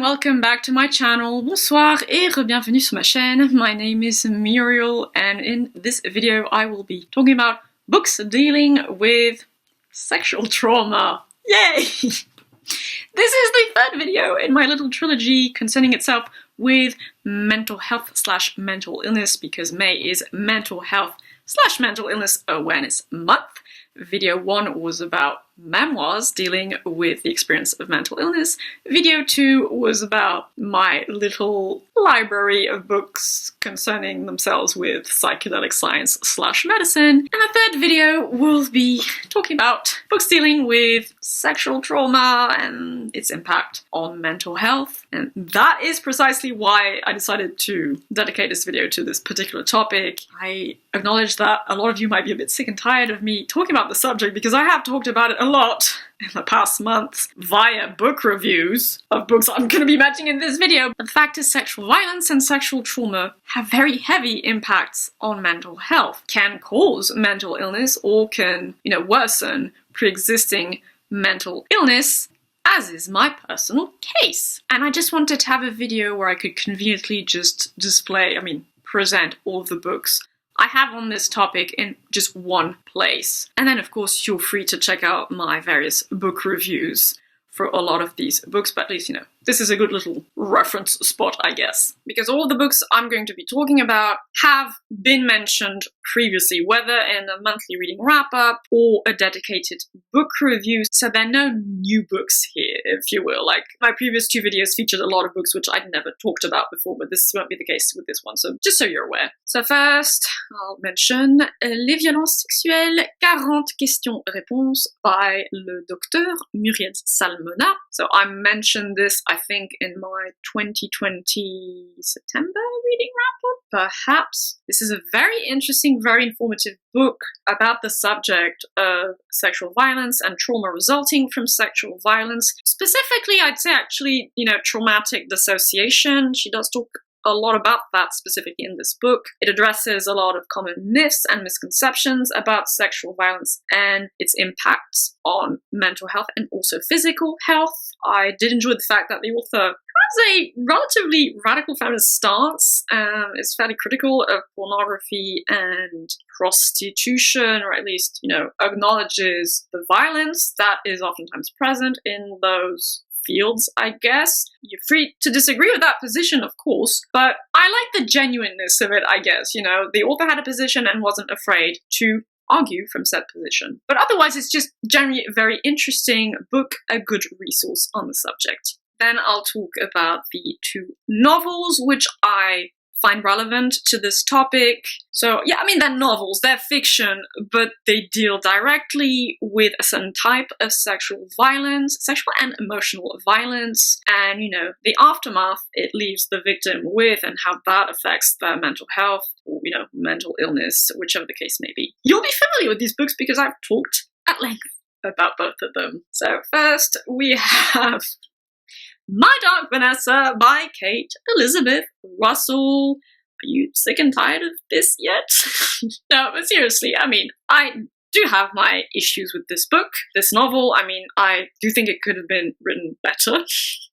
and welcome back to my channel. Bonsoir et re-bienvenue sur ma chaîne. My name is Muriel and in this video I will be talking about books dealing with sexual trauma. Yay! This is the third video in my little trilogy concerning itself with mental health / mental illness because May is mental health / mental illness awareness month. Video 1 was about memoirs dealing with the experience of mental illness. Video 2 was about my little library of books concerning themselves with psychedelic science / medicine. And the third video will be talking about books dealing with sexual trauma and its impact on mental health. And that is precisely why I decided to dedicate this video to this particular topic. I acknowledge that a lot of you might be a bit sick and tired of me talking about the subject because I have talked about it a lot in the past months via book reviews of books I'm going to be mentioning in this video. But the fact is, sexual violence and sexual trauma have very heavy impacts on mental health, can cause mental illness or can, worsen pre-existing mental illness, as is my personal case. And I just wanted to have a video where I could conveniently just present all of the books I have on this topic in just one place. And then of course you're free to check out my various book reviews for a lot of these books, but at least, this is a good little reference spot, I guess. Because all of the books I'm going to be talking about have been mentioned previously, whether in a monthly reading wrap-up or a dedicated book review, so there are no new books here, if you will. Like, my previous 2 videos featured a lot of books which I'd never talked about before, but this won't be the case with this one, so just so you're aware. So first, I'll mention Les violences sexuelles, 40 questions-réponses by le docteur Muriel Salmona. So I mentioned this, I think, in my 2020 September reading wrap-up, perhaps. This is a very interesting, very informative book about the subject of sexual violence and trauma resulting from sexual violence. Specifically, I'd say actually, traumatic dissociation. She does talk a lot about that specifically in this book. It addresses a lot of common myths and misconceptions about sexual violence and its impacts on mental health and also physical health. I did enjoy the fact that the author has a relatively radical feminist stance, is fairly critical of pornography and prostitution, or at least, acknowledges the violence that is oftentimes present in those fields, I guess. You're free to disagree with that position, of course, but I like the genuineness of it, I guess. The author had a position and wasn't afraid to argue from said position. But otherwise, it's just generally a very interesting book, a good resource on the subject. Then I'll talk about the 2 novels which I find relevant to this topic. So yeah, they're novels, they're fiction, but they deal directly with a certain type of sexual violence, sexual and emotional violence, and the aftermath it leaves the victim with and how that affects their mental health or, mental illness, whichever the case may be. You'll be familiar with these books because I've talked at length about both of them. So first we have My Dark Vanessa by Kate Elizabeth Russell. Are you sick and tired of this yet? No, but seriously, I do have my issues with this book, this novel. I do think it could have been written better,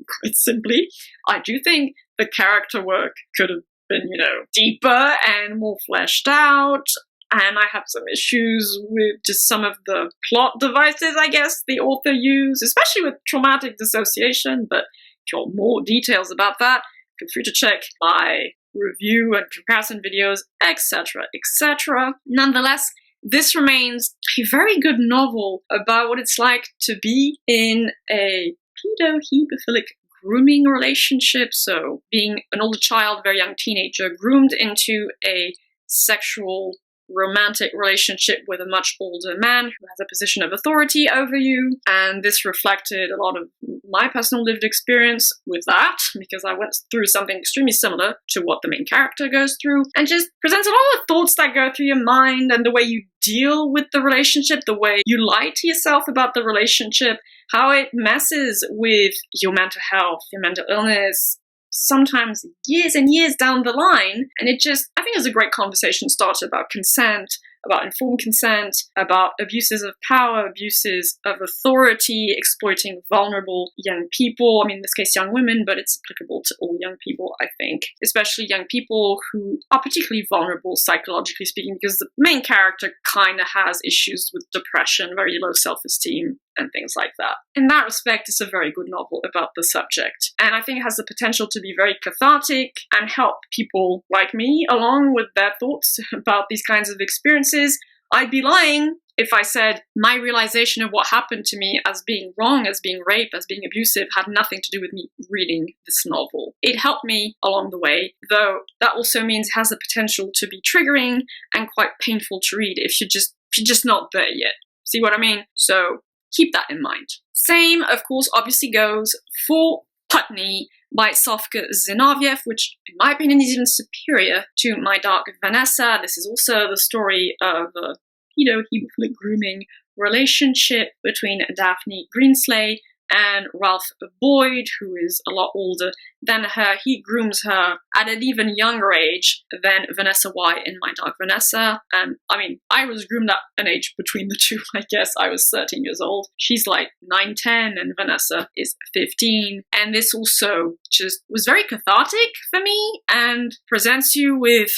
quite simply. I do think the character work could have been, deeper and more fleshed out. And I have some issues with just some of the plot devices, I guess, the author used, especially with traumatic dissociation, but if you want more details about that, feel free to check my review and comparison videos, etc., etc. Nonetheless, this remains a very good novel about what it's like to be in a pedo-hemophilic grooming relationship, so being an older child, very young teenager, groomed into a sexual romantic relationship with a much older man who has a position of authority over you. And this reflected a lot of my personal lived experience with that, because I went through something extremely similar to what the main character goes through, and just presents a lot of thoughts that go through your mind and the way you deal with the relationship, the way you lie to yourself about the relationship, how it messes with your mental health, your mental illness, sometimes years and years down the line. And I think it's a great conversation starter about consent, about informed consent, about abuses of power, abuses of authority, exploiting vulnerable young people. I mean, in this case, young women, but it's applicable to all young people, I think, especially young people who are particularly vulnerable psychologically speaking, because the main character kind of has issues with depression, very low self-esteem, and things like that. In that respect, it's a very good novel about the subject. And I think it has the potential to be very cathartic and help people like me along with their thoughts about these kinds of experiences. I'd be lying if I said my realization of what happened to me as being wrong, as being rape, as being abusive, had nothing to do with me reading this novel. It helped me along the way, though that also means it has the potential to be triggering and quite painful to read if you're just not there yet. See what I mean? So keep that in mind. Same, of course, obviously goes for Putney by Sofka Zinovieff, which in my opinion is even superior to My Dark Vanessa. This is also the story of a pedophilic grooming relationship between Daphne Greenslade and Ralph Boyd, who is a lot older than her. He grooms her at an even younger age than Vanessa Y in My Dark Vanessa. And I mean, I was groomed at an age between the two, I guess. I was 13 years old. She's like 9, 10, and Vanessa is 15. And this also just was very cathartic for me and presents you with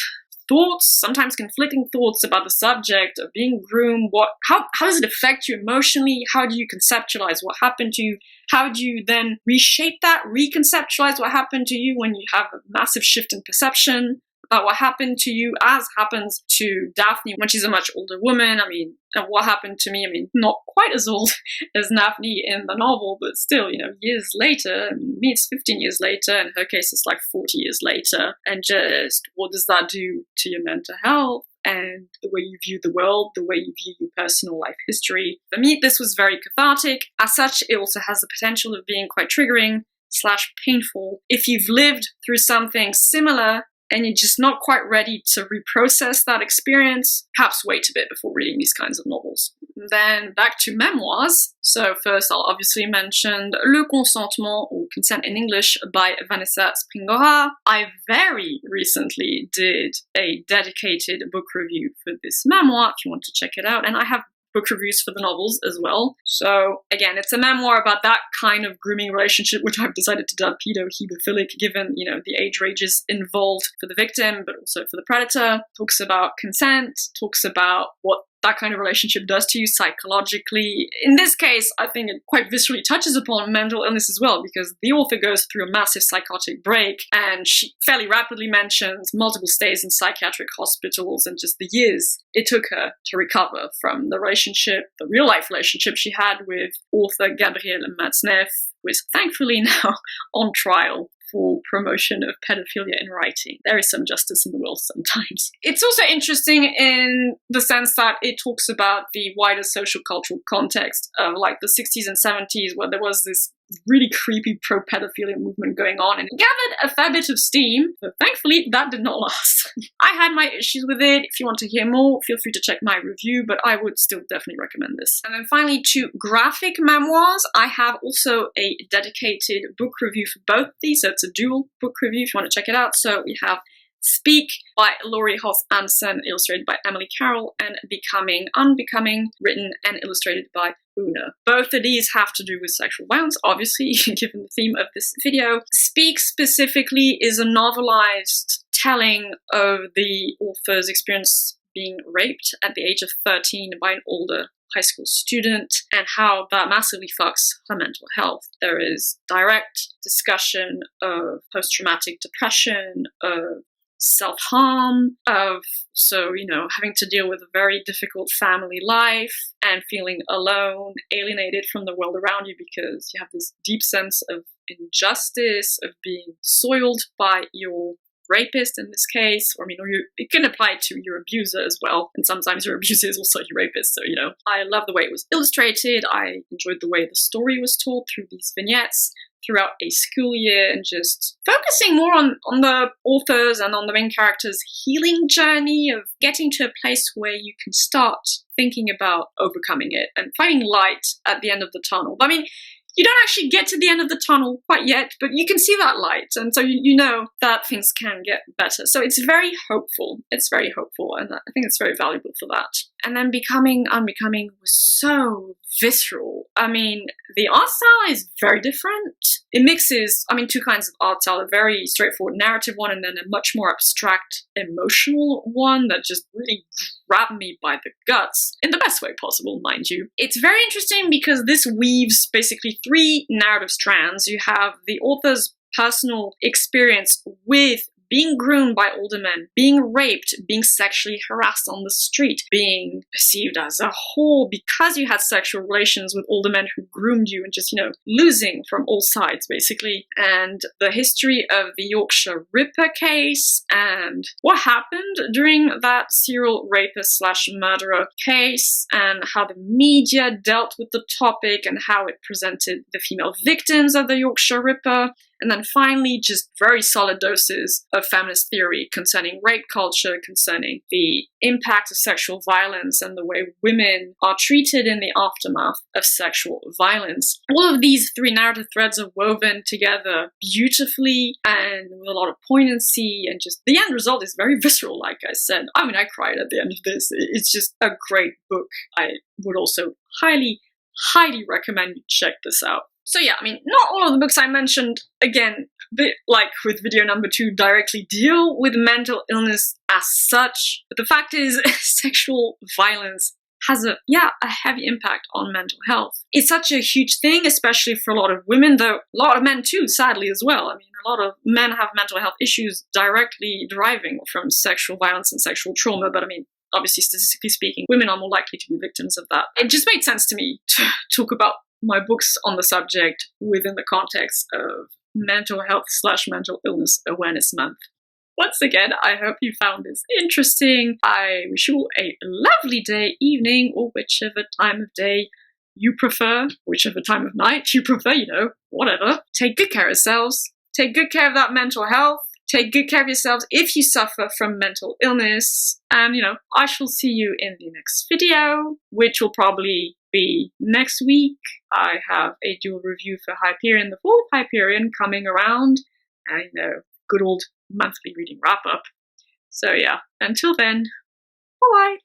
thoughts, sometimes conflicting thoughts about the subject of being groomed. How does it affect you emotionally? How do you conceptualize what happened to you? How do you then reshape that, reconceptualize what happened to you when you have a massive shift in perception about what happened to you, as happens to Daphne when she's a much older woman? I mean, and what happened to me, I mean, not quite as old as Daphne in the novel, but still, years later. And me, it's 15 years later. In her case, it's like 40 years later. And just what does that do to your mental health and the way you view the world, the way you view your personal life history? For me, this was very cathartic. As such, it also has the potential of being quite triggering / painful. If you've lived through something similar and you're just not quite ready to reprocess that experience, perhaps wait a bit before reading these kinds of novels. Then back to memoirs. So first I'll obviously mention Le Consentement, or Consent in English, by Vanessa Springora. I very recently did a dedicated book review for this memoir, if you want to check it out. And I have book reviews for the novels as well. So again, it's a memoir about that kind of grooming relationship, which I've decided to dub pedophilic, given, the age ranges involved for the victim, but also for the predator. Talks about consent, talks about what that kind of relationship does to you psychologically. In this case, I think it quite viscerally touches upon mental illness as well, because the author goes through a massive psychotic break, and she fairly rapidly mentions multiple stays in psychiatric hospitals and just the years it took her to recover from the relationship, the real-life relationship she had with author Gabriel Matzneff, who is thankfully now on trial for promotion of pedophilia in writing. There is some justice in the world sometimes. It's also interesting in the sense that it talks about the wider social cultural context of like the 60s and 70s, where there was this really creepy pro-pedophilia movement going on, and it gathered a fair bit of steam, but thankfully that did not last. I had my issues with it. If you want to hear more, feel free to check my review, but I would still definitely recommend this. And then finally, to graphic memoirs, I have also a dedicated book review for both of these, so it's a dual book review if you want to check it out. So we have Speak by Laurie, Halse, illustrated by Emily Carroll, and Unbecoming, written and illustrated by Una. Both of these have to do with sexual violence, obviously, given the theme of this video. Speak specifically is a novelized telling of the author's experience being raped at the age of 13 by an older high school student, and how that massively fucks her mental health. There is direct discussion of post-traumatic depression, of self-harm, of having to deal with a very difficult family life and feeling alone, alienated from the world around you because you have this deep sense of injustice, of being soiled by your rapist in this case, or it can apply to your abuser as well, and sometimes your abuser is also your rapist. So I love the way it was illustrated. I enjoyed the way the story was told through these vignettes throughout a school year, and just focusing more on the authors and on the main characters' healing journey of getting to a place where you can start thinking about overcoming it and finding light at the end of the tunnel. But you don't actually get to the end of the tunnel quite yet, but you can see that light, and so you know that things can get better. So it's very hopeful. It's very hopeful, and I think it's very valuable for that. And then Unbecoming was so visceral. I mean, the art style is very different. It mixes, two kinds of art style, a very straightforward narrative one, and then a much more abstract, emotional one that just really grabbed me by the guts, in the best way possible, mind you. It's very interesting because this weaves basically three narrative strands. You have the author's personal experience with being groomed by older men, being raped, being sexually harassed on the street, being perceived as a whore because you had sexual relations with older men who groomed you, and just, losing from all sides, basically. And the history of the Yorkshire Ripper case and what happened during that serial rapist / murderer case, and how the media dealt with the topic and how it presented the female victims of the Yorkshire Ripper. And then finally, just very solid doses of feminist theory concerning rape culture, concerning the impact of sexual violence and the way women are treated in the aftermath of sexual violence. All of these three narrative threads are woven together beautifully and with a lot of poignancy, and just the end result is very visceral, like I said. I cried at the end of this. It's just a great book. I would also highly, highly recommend you check this out. So yeah, not all of the books I mentioned, again, like with video number 2, directly deal with mental illness as such. But the fact is, sexual violence has a heavy impact on mental health. It's such a huge thing, especially for a lot of women, though a lot of men too, sadly, as well. A lot of men have mental health issues directly deriving from sexual violence and sexual trauma, but obviously, statistically speaking, women are more likely to be victims of that. It just made sense to me to talk about my books on the subject within the context of Mental Health / Mental Illness Awareness Month. Once again, I hope you found this interesting. I wish you all a lovely day, evening, or whichever time of day you prefer, whichever time of night you prefer, whatever. Take good care of yourselves. Take good care of that mental health. Take good care of yourselves if you suffer from mental illness. And, I shall see you in the next video, which will probably be next week. I have a dual review for Hyperion, the fourth Hyperion, coming around. And, good old monthly reading wrap-up. So yeah, until then, bye-bye.